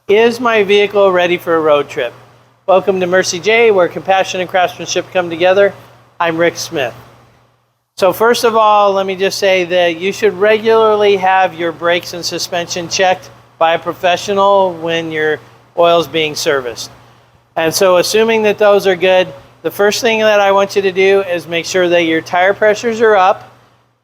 Is my vehicle ready for a road trip? Welcome to Mercie J, where compassion and craftsmanship come together. I'm Rick Smith. So first of all, let me just say that you should regularly have your brakes and suspension checked by a professional when your oil is being serviced. And so assuming that those are good, the first thing that I want you to do is make sure that your tire pressures are up.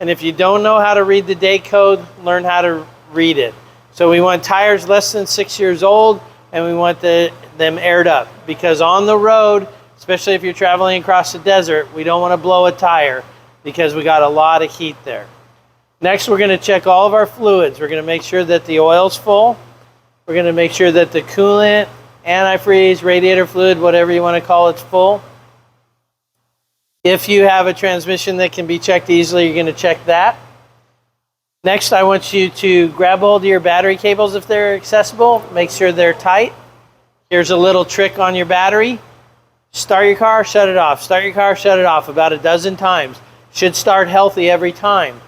And if you don't know how to read the day code, learn how to read it. So we want tires less than 6 years old, and we want them aired up, because on the road, especially if you're traveling across the desert, we don't want to blow a tire because we got a lot of heat there. Next, we're going to check all of our fluids. We're going to make sure that the oil's full. We're going to make sure that the coolant, antifreeze, radiator fluid, whatever you want to call it's full. If you have a transmission that can be checked easily, you're going to check that. Next, I want you to grab hold of your battery cables if they're accessible. Make sure they're tight. Here's a little trick on your battery. Start your car, shut it off. Start your car, shut it off about a dozen times. Should start healthy every time.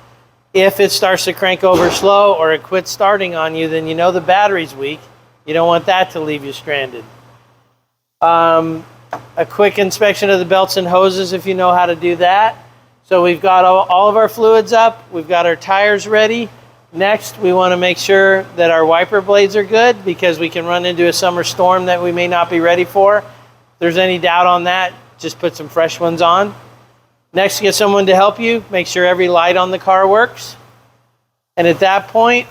If it starts to crank over slow or it quits starting on you, then you know the battery's weak. You don't want that to leave you stranded. A quick inspection of the belts and hoses if you know how to do that. So we've got all of our fluids up, we've got our tires ready. Next, we want to make sure that our wiper blades are good, because we can run into a summer storm that we may not be ready for. If there's any doubt on that, just put some fresh ones on. Next, get someone to help you, make sure every light on the car works. And at that point,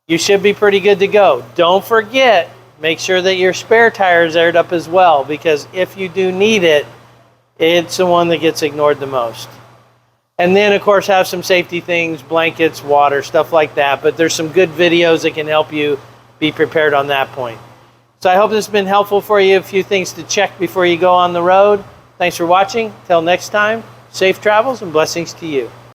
you should be pretty good to go. Don't forget, make sure that your spare tire is aired up as well, because if you do need it, it's the one that gets ignored the most. And then, of course, have some safety things, blankets, water, stuff like that. But there's some good videos that can help you be prepared on that point. So I hope this has been helpful for you. A few things to check before you go on the road. Thanks for watching. Till next time, safe travels and blessings to you.